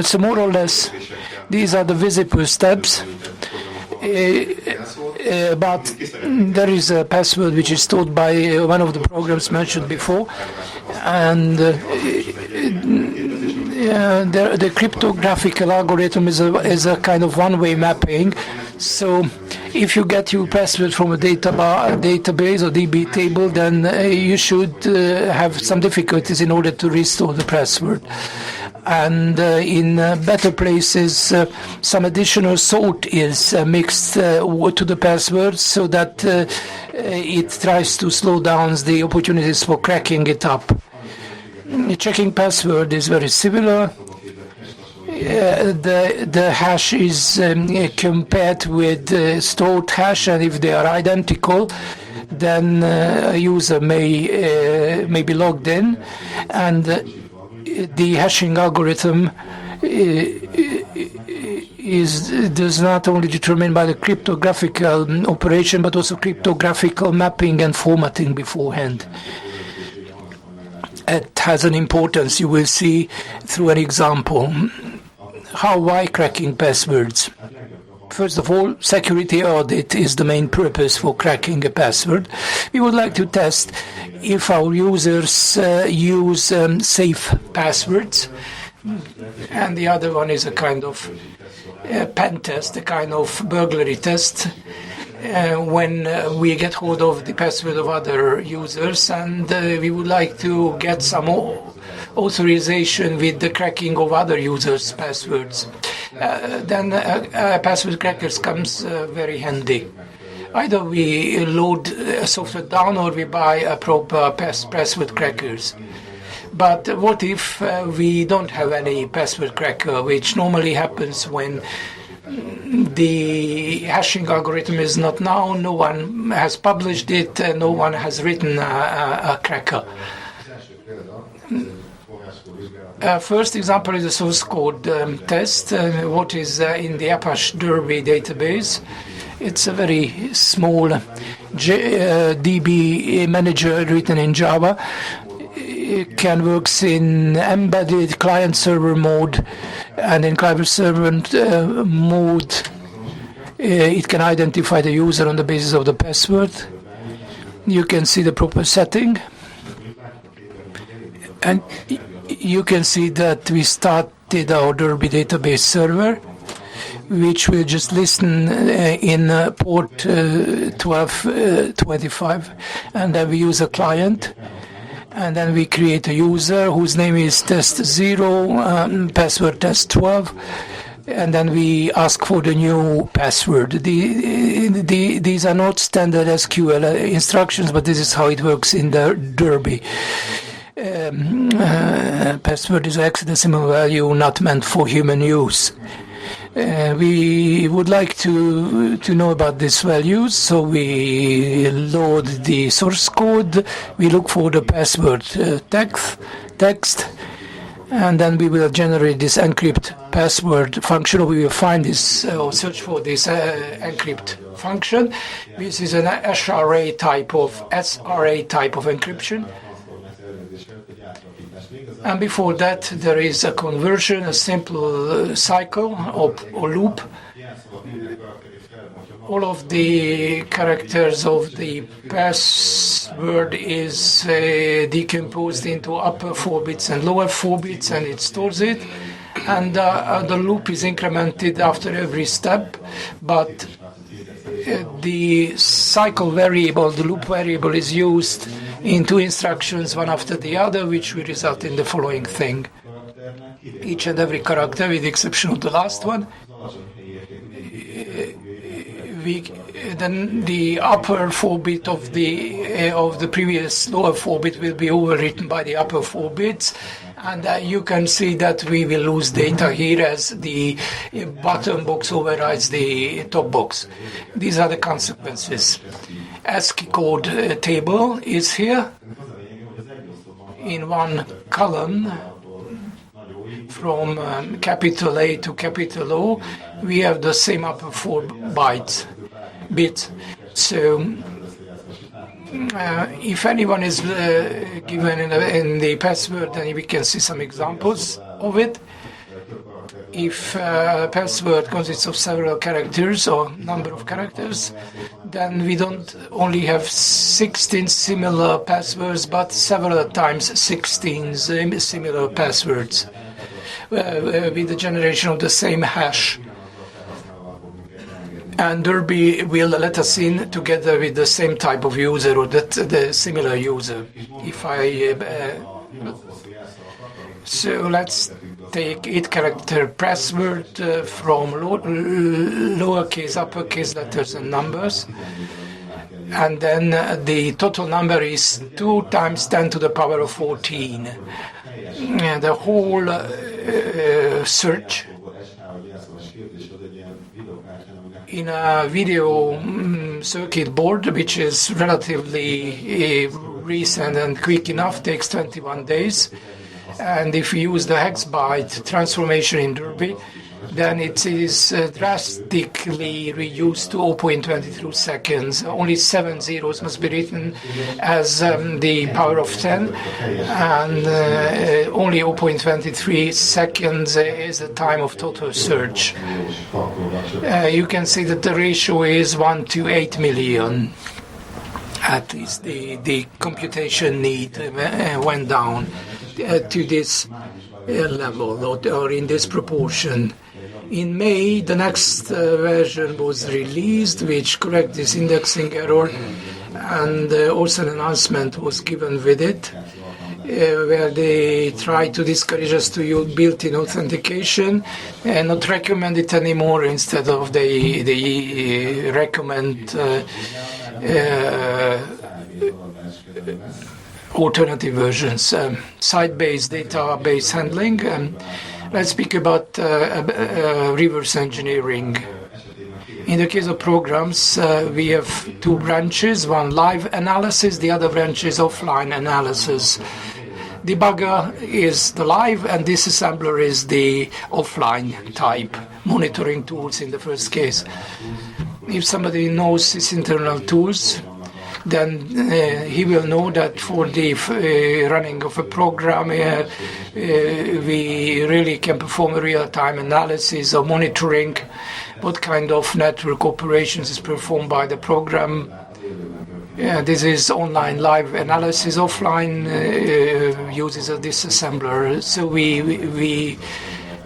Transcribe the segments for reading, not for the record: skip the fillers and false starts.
So more or less, these are the visible steps. But there is a password which is stored by one of the programs mentioned before, and the cryptographical algorithm is a kind of one-way mapping. So if you get your password from a database or DB table, then you should have some difficulties in order to restore the password. And in better places, some additional salt is mixed to the password so that it tries to slow down the opportunities for cracking it up. Checking password is very similar. The hash is compared with stored hash, and if they are identical, then a user may be logged in, and the hashing algorithm does not only determined by the cryptographical operation, but also cryptographical mapping and formatting beforehand. It has an importance, you will see through an example. Why cracking passwords? First of all, security audit is the main purpose for cracking a password. We would like to test if our users use safe passwords. And the other one is a kind of pen test, a kind of burglary test, when we get hold of the password of other users, and we would like to get some authorization with the cracking of other users' passwords. Then password crackers comes very handy. Either we load a software down or we buy a proper password crackers. But what if we don't have any password cracker, which normally happens when the hashing algorithm is not known, no one has published it, no one has written a cracker. First example is a source code test, what is in the Apache Derby database. It's a very small DB manager written in Java. It can work in embedded client-server mode, and in client-server mode it can identify the user on the basis of the password. You can see the proper setting, and you can see that we started our Derby database server, which will just listen in port 1225, and then we use a client, and then we create a user whose name is test0, password test12, and then we ask for the new password. These are not standard SQL instructions, but this is how it works in the Derby. Password is a hexadecimal value not meant for human use. We would like to know about these values, so we load the source code, we look for the password text, and then we will generate this encrypt password function, or we will find this or search for this encrypt function. This is an SRA type of encryption. And before that, there is a conversion, a simple cycle or loop. All of the characters of the password is decomposed into upper 4 bits and lower 4 bits, and it stores it. And the loop is incremented after every step, but the cycle variable, the loop variable, is used in 2 instructions, one after the other, which will result in the following thing. Each and every character, with the exception of the last one, then the upper 4 bit of the previous lower 4 bit will be overwritten by the upper 4 bits, and you can see that we will lose data here as the bottom box overrides the top box. These are the consequences. ASCII code table is here in one column from capital A to capital O. We have the same upper 4 bits. So If anyone is given in the password, then we can see some examples of it. If a password consists of several characters or number of characters, then we don't only have 16 similar passwords, but several times 16 similar passwords with the generation of the same hash. And Derby will let us in together with the same type of user or the similar user. So let's take 8-character password from lowercase, uppercase letters and numbers. And then the total number is 2 times 10 to the power of 14. And the whole search in a video circuit board, which is relatively recent and quick enough, takes 21 days. And if we use the hex byte transformation in Derby, then it is drastically reduced to 0.23 seconds. Only 7 zeros must be written as the power of 10, and only 0.23 seconds is the time of total search. You can see that the ratio is 1 to 8 million. At least the computation need went down to this level or in this proportion. In May, the next version was released, which corrects this indexing error, and also an announcement was given with it, where they try to discourage us to use built-in authentication and not recommend it anymore. Instead of they recommend alternative versions, site-based database handling. Let's speak about reverse engineering. In the case of programs, we have 2 branches, one live analysis, the other branch is offline analysis. Debugger is the live and disassembler is the offline type, monitoring tools in the first case. If somebody knows these internal tools, then he will know that for the running of a program, we really can perform a real-time analysis or monitoring what kind of network operations is performed by the program. This is online live analysis. Offline uses a disassembler. So we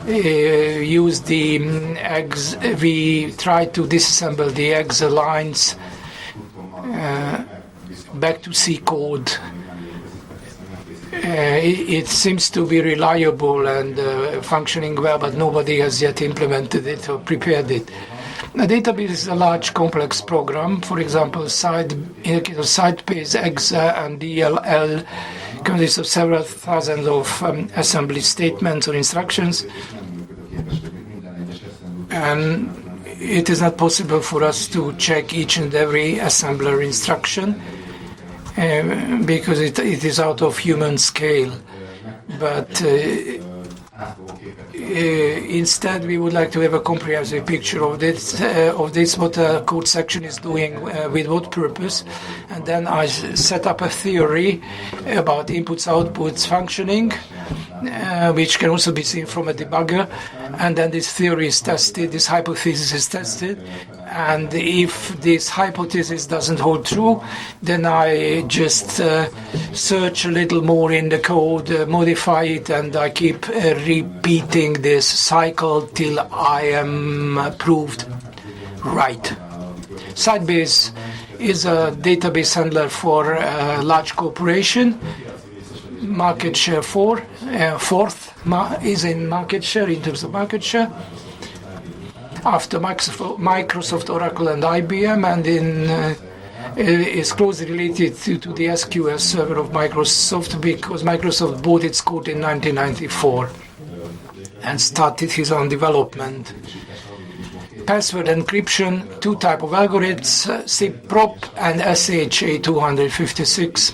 use the eggs. We try to disassemble the eggs lines back to C code. It seems to be reliable and functioning well, but nobody has yet implemented it or prepared it. A database is a large, complex program. For example, in the case of site-based exa and DLL consists of several thousands of assembly statements or instructions, and it is not possible for us to check each and every assembler instruction because it is out of human scale. But instead, we would like to have a comprehensive picture of this, what the code section is doing, with what purpose, and then I set up a theory about inputs, outputs, functioning, which can also be seen from a debugger, and then this theory is tested, this hypothesis is tested, and if this hypothesis doesn't hold true, then I just search a little more in the code, modify it, and I keep repeating this cycle till I am proved right. Sitebase is a database handler for a large corporation. Market share fourth is in market share, in terms of market share, after Microsoft, Oracle, and IBM, and is closely related to the SQL server of Microsoft, because Microsoft bought its code in 1994 and started his own development. Password encryption, 2 types of algorithms, CPROP and SHA-256.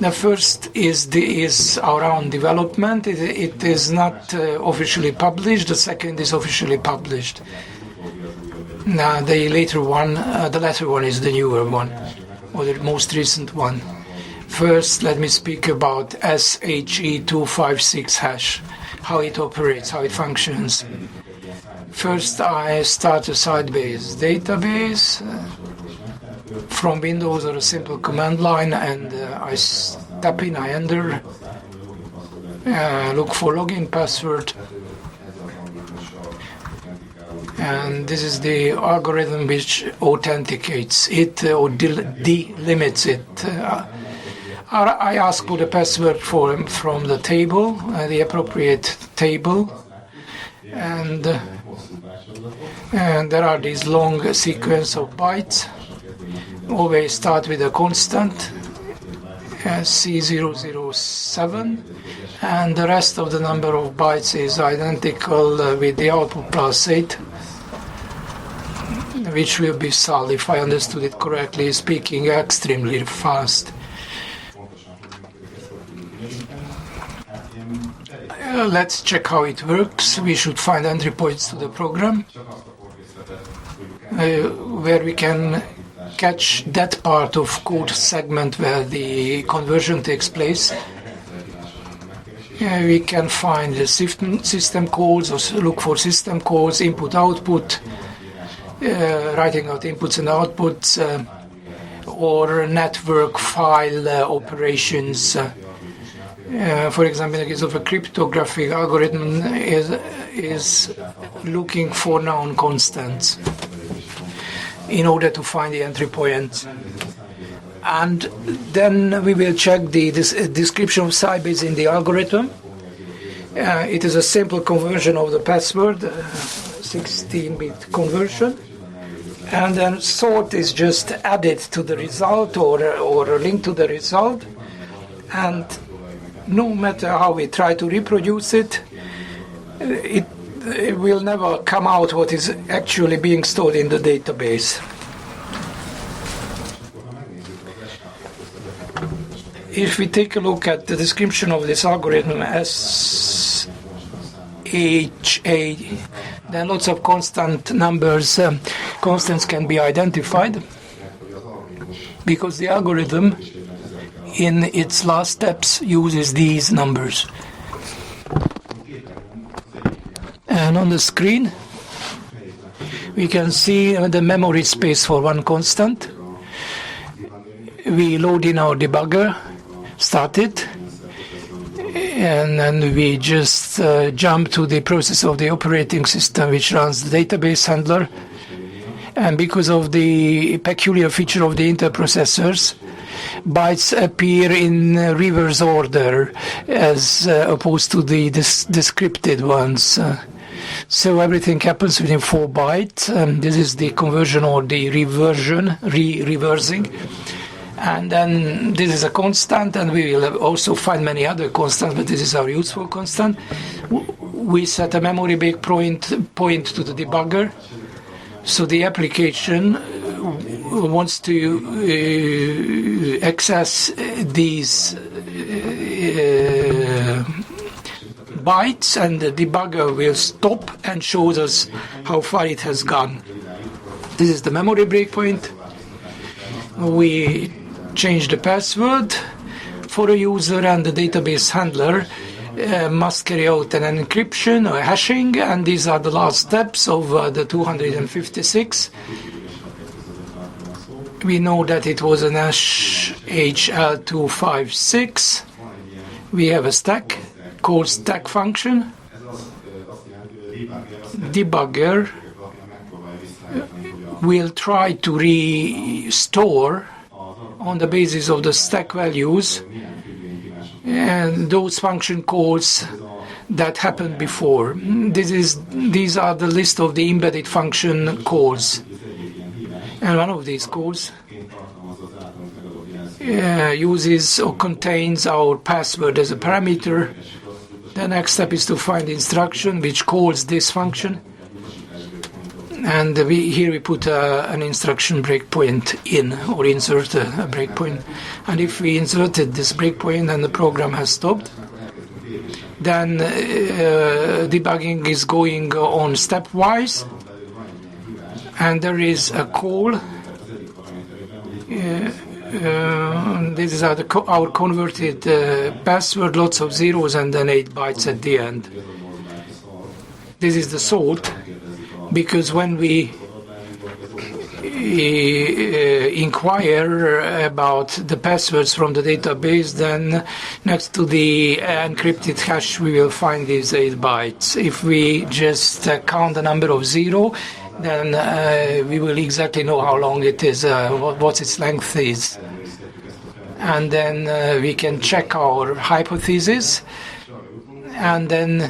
The first is our own development. It is not officially published. The second is officially published. Now the later one, the latter one is the newer one, or the most recent one. First, let me speak about SHE256 hash, how it operates, how it functions. First, I start a Sybase database from Windows or a simple command line, and I step in, I enter, look for login password. And this is the algorithm which authenticates it or delimits it. I ask for the password from the table, the appropriate table, and there are these long sequence of bytes. Always start with a constant, C007, and the rest of the number of bytes is identical with the output +8. Which will be SAL, if I understood it correctly, speaking extremely fast. Let's check how it works. We should find entry points to the program where we can catch that part of code segment where the conversion takes place. We can find the system calls or look for system calls, input-output, writing out inputs and outputs, or network file operations. For example, in the case of a cryptographic algorithm, is looking for known constants in order to find the entry point. And then we will check the description of Sybase in the algorithm. It is a simple conversion of the password, 16-bit conversion. And then sort is just added to the result or linked to the result. And no matter how we try to reproduce it, it will never come out what is actually being stored in the database. If we take a look at the description of this algorithm SHA, then lots of constant numbers, constants can be identified because the algorithm in its last steps uses these numbers. And on the screen we can see the memory space for one constant. We load in our debugger, start it, and then we just jump to the process of the operating system which runs the database handler. And because of the peculiar feature of the interprocessors, bytes appear in reverse order as opposed to the descripted ones. So everything happens within 4 bytes. This is the conversion or the reversing. And then this is a constant, and we will also find many other constants, but this is our useful constant. We set a memory breakpoint to the debugger. So the application wants to access these bytes, and the debugger will stop and shows us how far it has gone. This is the memory breakpoint. We change the password for a user, and the database handler must carry out an encryption or hashing, and these are the last steps of the 256. We know that it was an HL256. We have a stack called stack function. Debugger will try to restore on the basis of the stack values and those function calls that happened before. These are the list of the embedded function calls. And one of these calls uses or contains our password as a parameter. The next step is to find the instruction which calls this function. And here we put an instruction breakpoint in, or insert a breakpoint. And if we inserted this breakpoint and the program has stopped, then debugging is going on stepwise. and there is a call. This is our converted password, lots of zeros and then 8 bytes at the end. This is the salt, because when we inquire about the passwords from the database, then next to the encrypted hash we will find these 8 bytes. If we just count the number of 0, then we will exactly know how long it is, what its length is. And then we can check our hypothesis, and then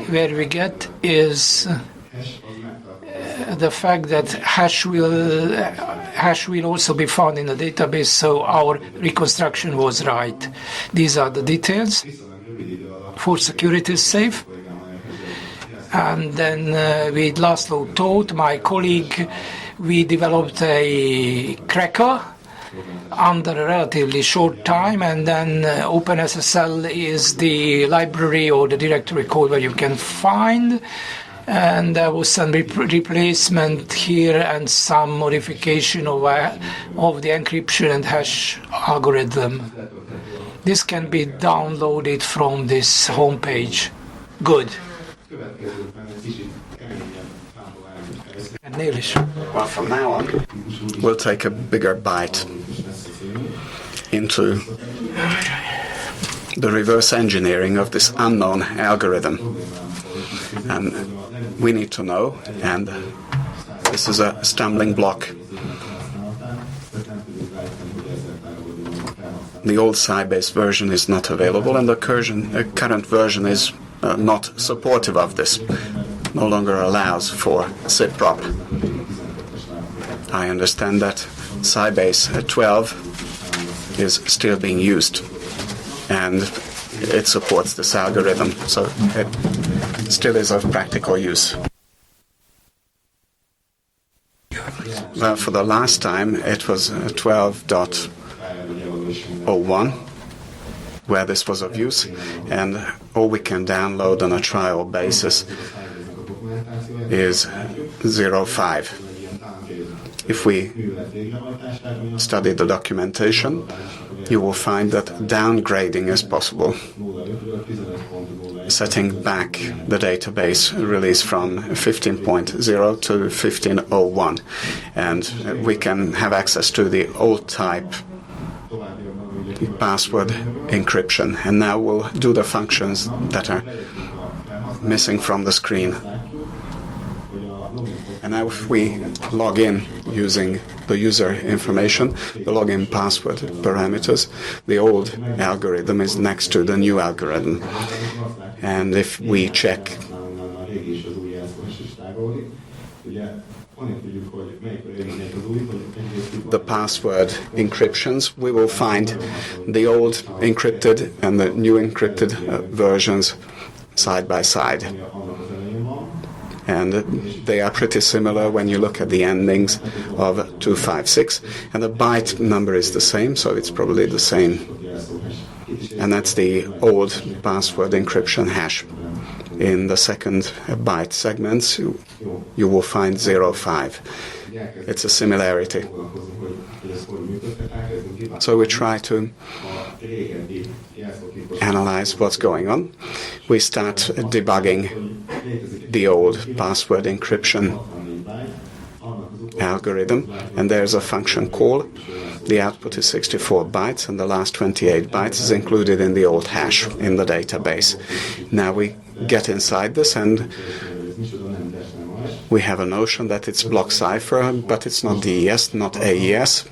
where we get is the fact that hash will also be found in the database, so our reconstruction was right. These are the details. For security is safe. And then with Laszlo Tóth, my colleague, we developed a cracker under a relatively short time, and then OpenSSL is the library or the directory code where you can find, and there was some replacement here and some modification of the encryption and hash algorithm. This can be downloaded from this homepage. Good. Well, from now on, we'll take a bigger bite into the reverse engineering of this unknown algorithm. And we need to know, and this is a stumbling block. The old Sybase version is not available, and the current version is not supportive of this. No longer allows for SIPROP. I understand that Sybase 12 is still being used, and it supports this algorithm, so it still is of practical use. Well, for the last time, it was 12.01 where this was of use, and all we can download on a trial basis is 0.5. If we study the documentation, you will find that downgrading is possible, setting back the database release from 15.0 to 15.01, and we can have access to the old type password encryption. And now we'll do the functions that are missing from the screen. And now if we log in using the user information, the login password parameters, the old algorithm is next to the new algorithm. And if we check the password encryptions, we will find the old encrypted and the new encrypted versions side by side. And they are pretty similar when you look at the endings of 256, and the byte number is the same, so it's probably the same. And that's the old password encryption hash. In the second byte segments, you will find 0.5. It's a similarity. So we try to analyze what's going on. We start debugging the old password encryption algorithm, and there's a function call. The output is 64 bytes, and the last 28 bytes is included in the old hash in the database. Now we get inside this, and we have a notion that it's block cipher, but it's not DES, not AES.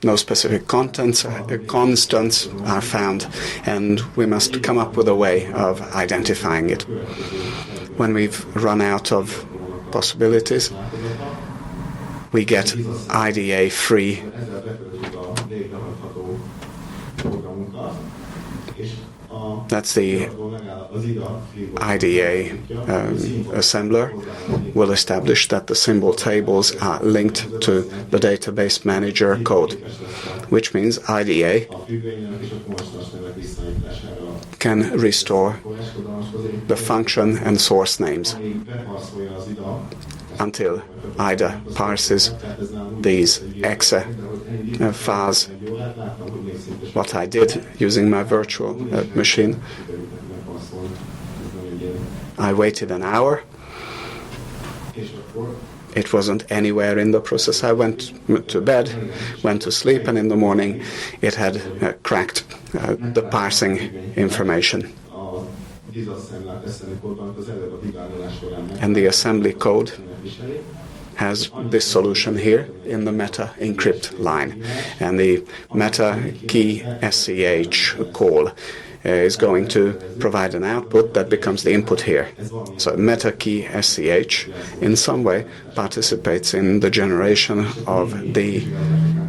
No specific constants are found, and we must come up with a way of identifying it. When we've run out of possibilities, we get IDA-free That's the IDA assembler will establish that the symbol tables are linked to the database manager code, which means IDA can restore the function and source names. until IDA parses these exe files. What I did using my virtual machine, I waited an hour. It wasn't anywhere in the process. I went to bed, went to sleep, and in the morning it had cracked the parsing information. And the assembly code has this solution here in the meta encrypt line. And the meta key SCH call is going to provide an output that becomes the input here. So meta key SCH in some way participates in the generation of the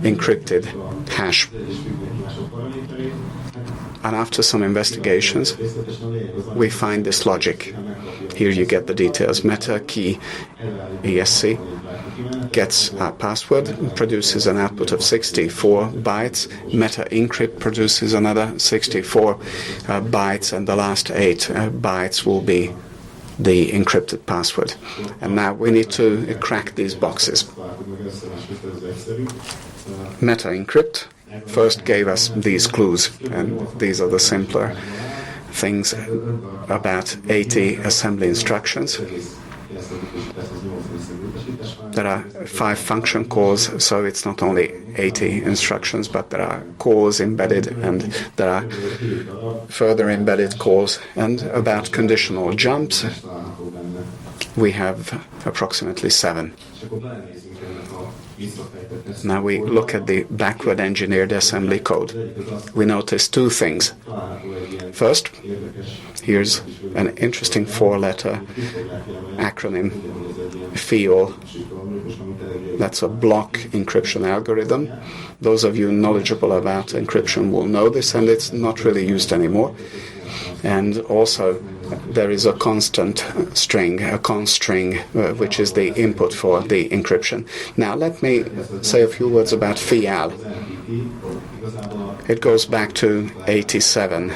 encrypted hash. And after some investigations, we find this logic. Here you get the details. Meta key ESC gets a password, produces an output of 64 bytes. Meta encrypt produces another 64 bytes, and the last 8 bytes will be the encrypted password. And now we need to crack these boxes. Meta encrypt first gave us these clues, and these are the simpler things, about 80 assembly instructions. There are 5 function calls, so it's not only 80 instructions, but there are calls embedded, and there are further embedded calls. And about conditional jumps, we have approximately 7. Now we look at the backward engineered assembly code. We notice 2 things. First, here's an interesting 4-letter acronym, FEAL. That's a block encryption algorithm. Those of you knowledgeable about encryption will know this, and it's not really used anymore. And also, there is a constant string, a const string, which is the input for the encryption. Now, let me say a few words about FEAL. It goes back to 87.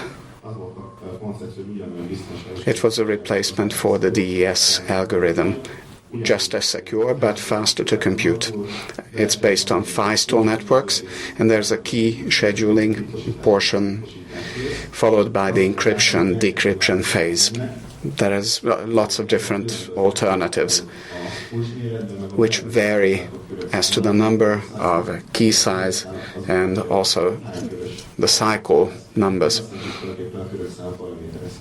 It was a replacement for the DES algorithm, just as secure but faster to compute. It's based on Feistel networks, and there's a key scheduling portion followed by the encryption-decryption phase. There is lots of different alternatives which vary as to the number of key size and also the cycle numbers,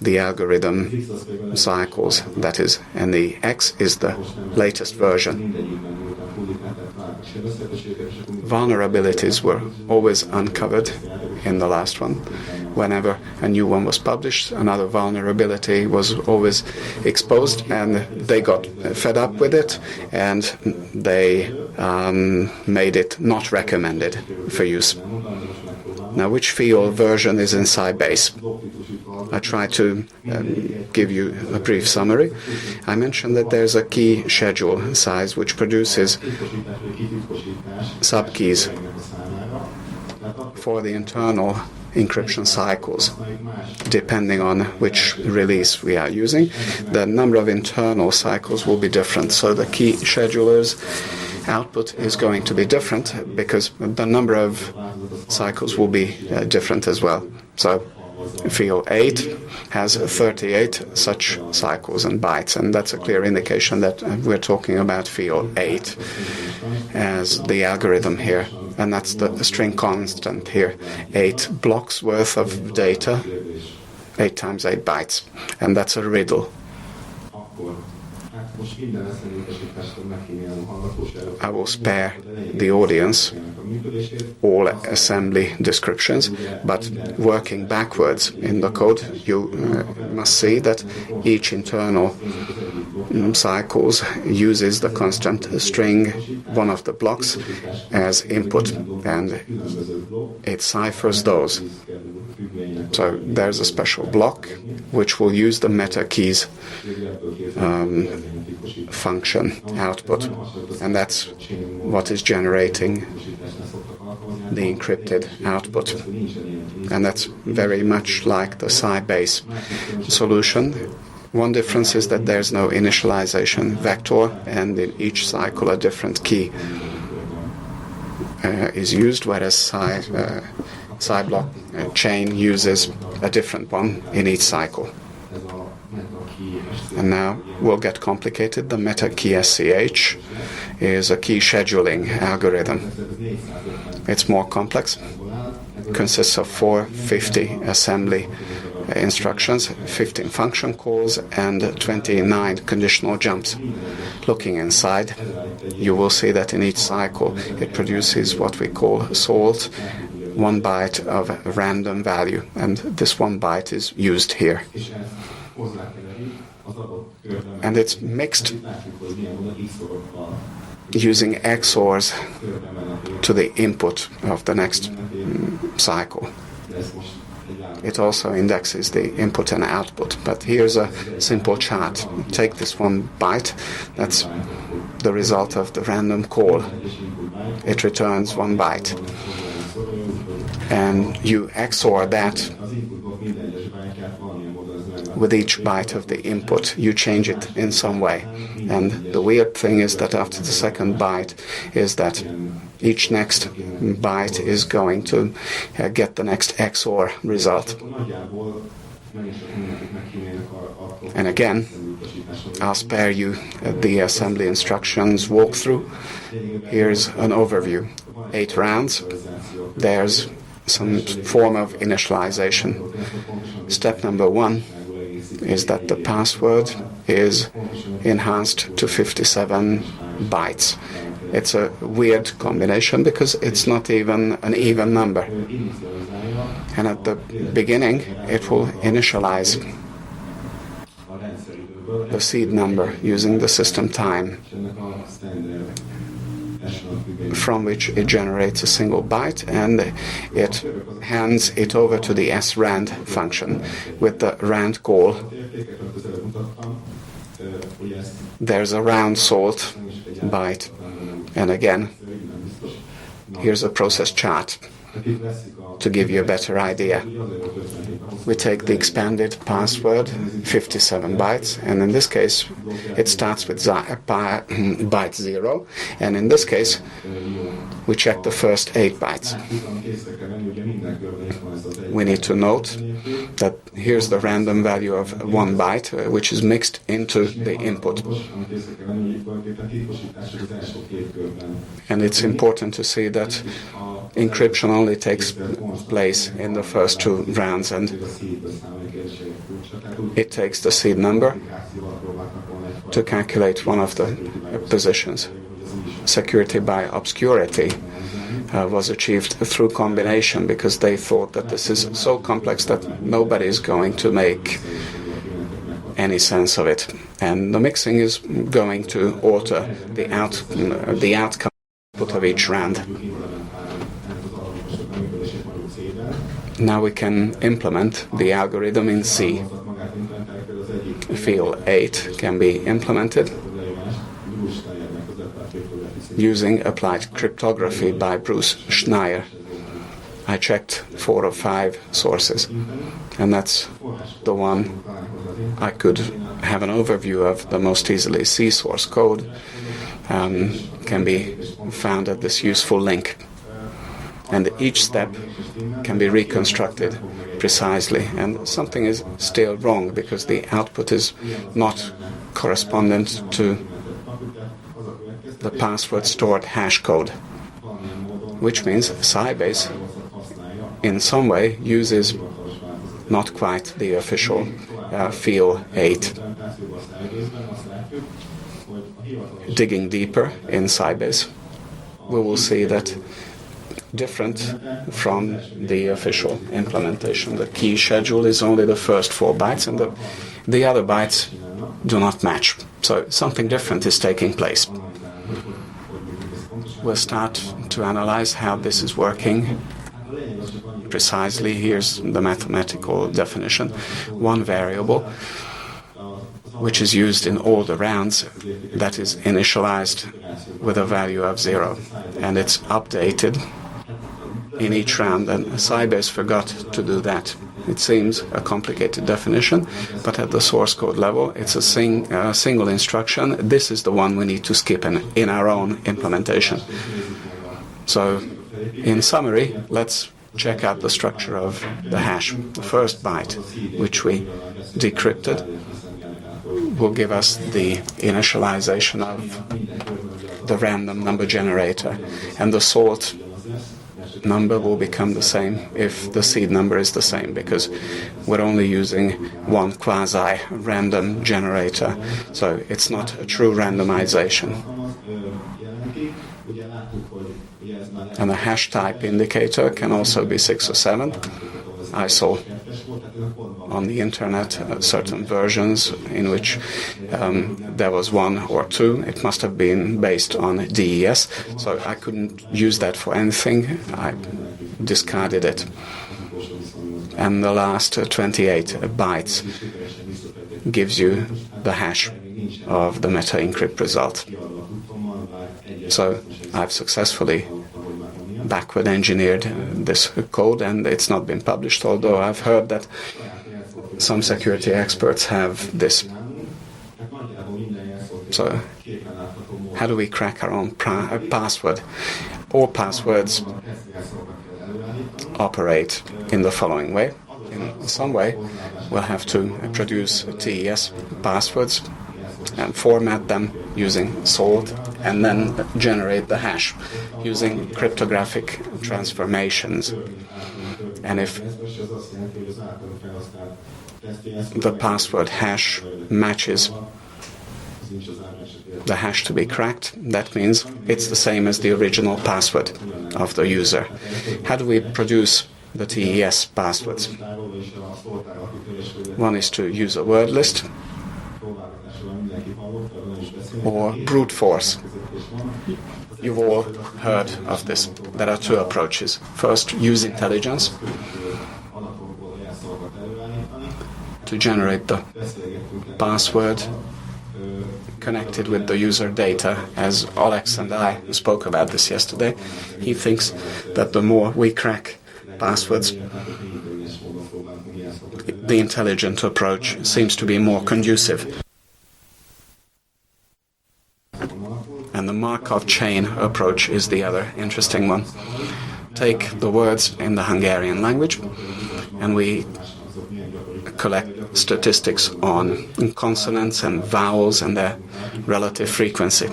the algorithm cycles, that is, and the X is the latest version. Vulnerabilities were always uncovered in the last one. Whenever a new one was published, another vulnerability was always exposed, and they got fed up with it, and they made it not recommended for use. Now, which FEAL version is in Sybase? I try to give you a brief summary. I mentioned that there's a key schedule size which produces subkeys for the internal encryption cycles. Depending on which release we are using, the number of internal cycles will be different. So the key scheduler's output is going to be different because the number of cycles will be different as well. So FEAL 8 has 38 such cycles and bytes, and that's a clear indication that we're talking about FEAL 8 as the algorithm here, and that's the string constant here, 8 blocks worth of data, 8 times 8 bytes, and that's a riddle. I will spare the audience all assembly descriptions, but working backwards in the code, you must see that each internal cycles uses the constant string, one of the blocks, as input, and it ciphers those. So there's a special block which will use the meta keys function output, and that's what is generating the encrypted output. And that's very much like the Sybase solution, One difference is that there's no initialization vector, and in each cycle a different key is used, whereas Cyblock chain uses a different one in each cycle. And now we'll get complicated. The meta key SCH is a key scheduling algorithm. It's more complex. It consists of 450 assembly instructions, 15 function calls, and 29 conditional jumps. Looking inside, you will see that in each cycle it produces what we call salt, 1 byte of random value, and this 1 byte is used here. And it's mixed using XORs to the input of the next cycle. It also indexes the input and output. But here's a simple chart. Take this 1 byte. That's the result of the random call. It returns 1 byte. And you XOR that with each byte of the input. You change it in some way. And the weird thing is that after the second byte is that each next byte is going to get the next XOR result. And again, I'll spare you the assembly instructions walkthrough. Here's an overview. 8 rounds. There's some form of initialization. Step number 1 is that the password is enhanced to 57 bytes. It's a weird combination because it's not even an even number. And at the beginning, it will initialize the seed number using the system time, from which it generates a single byte, and it hands it over to the srand function. With the rand call, there's a round salt byte. And again, here's a process chart to give you a better idea. We take the expanded password, 57 bytes, and in this case it starts with byte 0, and in this case we check the first 8 bytes. We need to note that here's the random value of 1 byte, which is mixed into the input. And it's important to see that encryption only takes place in the first 2 rounds, and it takes the seed number to calculate one of the positions. Security by obscurity was achieved through combination, because they thought that this is so complex that nobody is going to make any sense of it. And the mixing is going to alter the outcome of each round. Now we can implement the algorithm in C. Field 8 can be implemented using applied cryptography by Bruce Schneier. I checked 4 or 5 sources, and that's the one I could have an overview of the most easily. C source code can be found at this useful link. And each step can be reconstructed precisely. And something is still wrong, because the output is not correspondent to the password stored hash code, which means Sybase in some way uses not quite the official field 8. Digging deeper in Sybase, we will see that different from the official implementation, the key schedule is only the first 4 bytes, and the other bytes do not match. So something different is taking place. We'll start to analyze how this is working precisely. Here's the mathematical definition. One variable, which is used in all the rounds, that is initialized with a value of 0, and it's updated in each round, and Sybase forgot to do that. It seems a complicated definition, but at the source code level, it's a single instruction. This is the one we need to skip in our own implementation. So, in summary, let's check out the structure of the hash. The first byte, which we decrypted, will give us the initialization of the random number generator, and the sort number will become the same if the seed number is the same, because we're only using one quasi-random generator, so it's not a true randomization. And the hash type indicator can also be 6 or 7. I saw on the internet certain versions in which there was 1 or 2. It must have been based on DES, so I couldn't use that for anything. I discarded it. And the last 28 bytes gives you the hash of the meta-encrypt result. So I've successfully backward engineered this code, and it's not been published, although I've heard that some security experts have this. So how do we crack our own password? All passwords operate in the following way. In some way, we'll have to produce TES passwords and format them using salt, and then generate the hash using cryptographic transformations. And if the password hash matches the hash to be cracked, that means it's the same as the original password of the user. How do we produce the TES passwords? One is to use a word list or brute force. You've all heard of this. There are two approaches. First, use intelligence to generate the password connected with the user data. As Alex and I spoke about this yesterday, he thinks that the more we crack passwords, the intelligent approach seems to be more conducive. And the Markov chain approach is the other interesting one. Take the words in the Hungarian language, and we collect statistics on consonants and vowels and their relative frequency.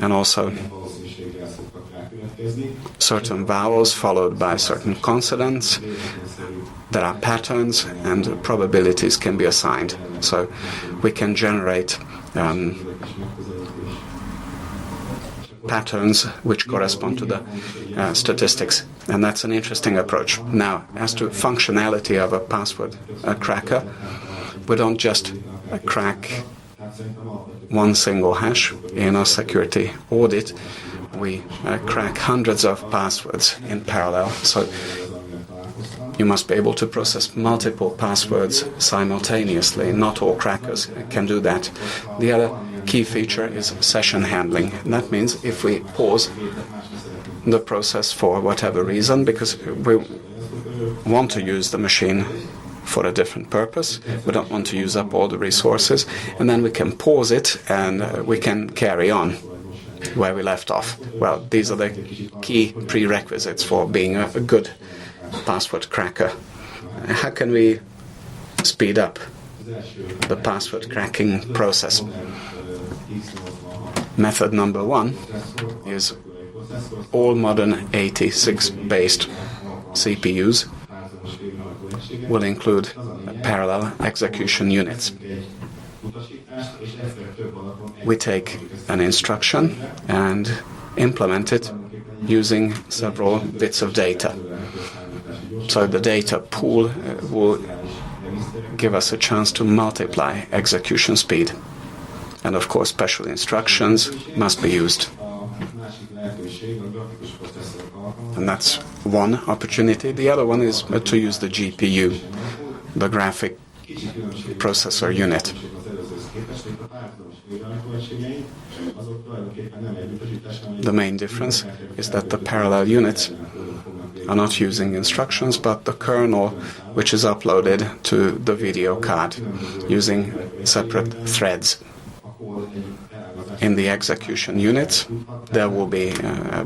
And also certain vowels followed by certain consonants. There are patterns, and probabilities can be assigned. So we can generate patterns which correspond to the statistics, and that's an interesting approach. Now, as to functionality of a password cracker, we don't just crack one single hash. In our security audit, we crack hundreds of passwords in parallel, so you must be able to process multiple passwords simultaneously. Not all crackers can do that. The other key feature is session handling. That means if we pause the process for whatever reason, because we want to use the machine for a different purpose, we don't want to use up all the resources, and then we can pause it and we can carry on where we left off. Well, these are the key prerequisites for being a good password cracker. How can we speed up the password cracking process? Method number 1 is all modern 86-based CPUs will include parallel execution units. We take an instruction and implement it using several bits of data. So the data pool will give us a chance to multiply execution speed. And of course, special instructions must be used. And that's one opportunity. The other one is to use the GPU, the graphic processor unit. The main difference is that the parallel units are not using instructions, but the kernel which is uploaded to the video card using separate threads. In the execution unit, there will be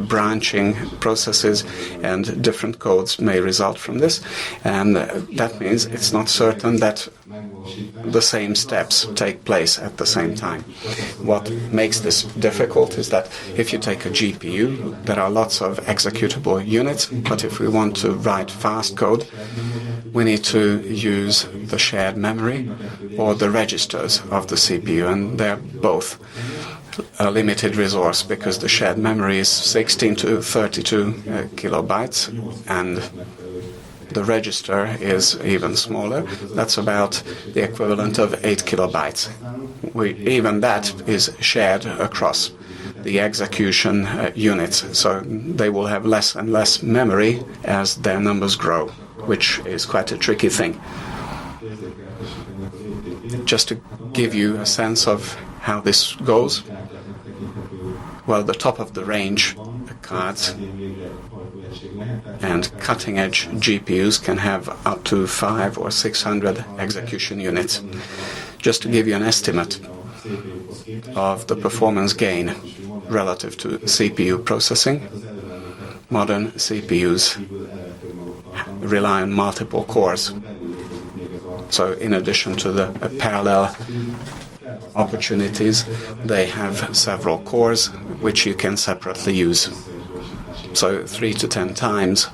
branching processes, and different codes may result from this, and that means it's not certain that the same steps take place at the same time. What makes this difficult is that if you take a GPU, there are lots of executable units, but if we want to write fast code, we need to use the shared memory or the registers of the CPU, and they're both a limited resource because the shared memory is 16 to 32 kilobytes, and the register is even smaller. That's about the equivalent of 8 kilobytes. Even that is shared across the execution units, so they will have less and less memory as their numbers grow, which is quite a tricky thing. Just to give you a sense of how this goes, well, the top of the range cards and cutting-edge GPUs can have up to 500 or 600 execution units. Just to give you an estimate of the performance gain relative to CPU processing, modern CPUs rely on multiple cores. So in addition to the parallel opportunities, they have several cores which you can separately use. So 3 to 10 times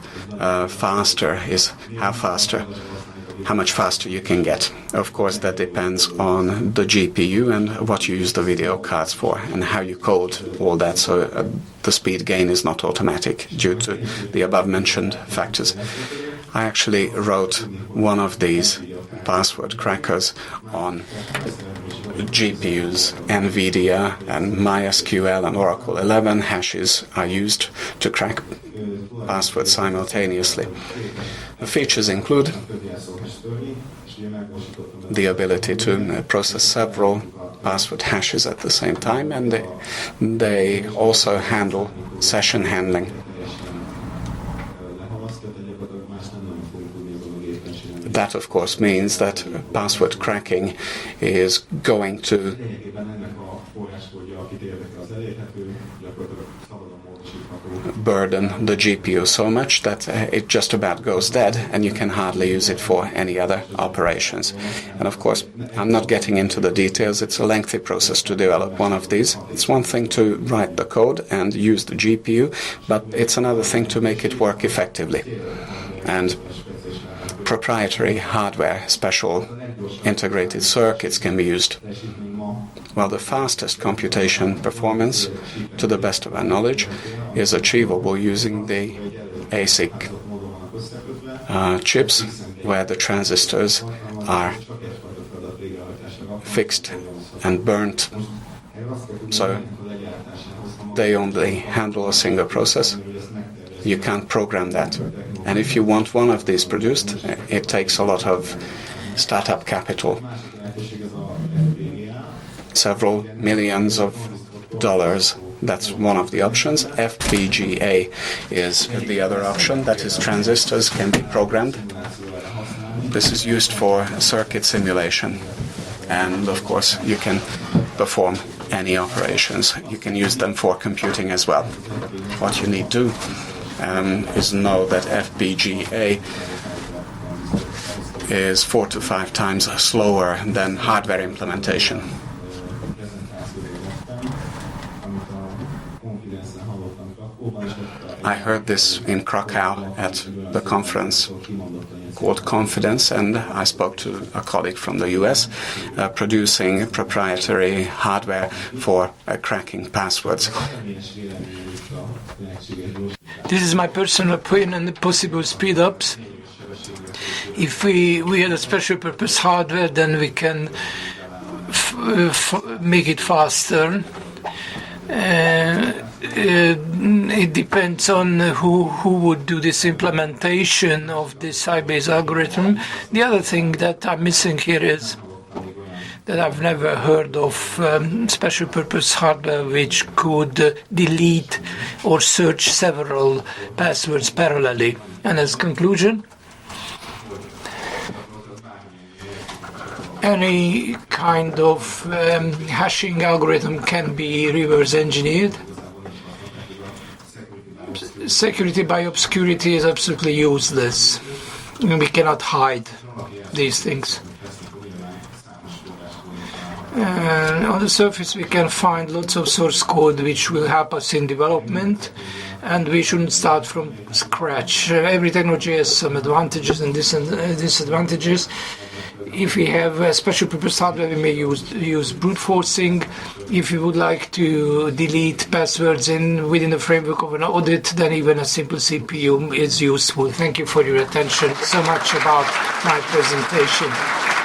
faster is how much faster you can get. Of course, that depends on the GPU and what you use the video cards for and how you code all that. So the speed gain is not automatic due to the above-mentioned factors. I actually wrote one of these password crackers on GPUs, NVIDIA, and MySQL and Oracle 11 hashes are used to crack passwords simultaneously. The features include the ability to process several password hashes at the same time, and they also handle session handling. That, of course, means that password cracking is going to burden the GPU so much that it just about goes dead and you can hardly use it for any other operations. And of course, I'm not getting into the details. It's a lengthy process to develop one of these. It's one thing to write the code and use the GPU, but it's another thing to make it work effectively. And proprietary hardware, special integrated circuits can be used. Well, the fastest computation performance, to the best of our knowledge, is achievable using the ASIC chips, where the transistors are fixed and burnt. So they only handle a single process. You can't program that. And if you want one of these produced, it takes a lot of startup capital. Several millions of dollars. That's one of the options. FPGA is the other option. That is, transistors can be programmed. This is used for circuit simulation. And of course, you can perform any operations. You can use them for computing as well. What you need to is know that FPGA is 4 to 5 times slower than hardware implementation. I heard this in Krakow at the conference called Confidence, and I spoke to a colleague from the US producing proprietary hardware for cracking passwords. This is my personal opinion on the possible speed-ups. If we had a special purpose hardware, then we can make it faster. It depends on who would do this implementation of this Sybase algorithm. The other thing that I'm missing here is that I've never heard of special purpose hardware which could delete or search several passwords parallelly. And as conclusion, any kind of hashing algorithm can be reverse engineered. Security by obscurity is absolutely useless. We cannot hide these things. And on the surface we can find lots of source code which will help us in development, and we shouldn't start from scratch. Every technology has some advantages and disadvantages. If we have special purpose hardware, we may use brute forcing. If you would like to delete passwords within the framework of an audit, then even a simple CPU is useful. Thank you for your attention. So much about my presentation.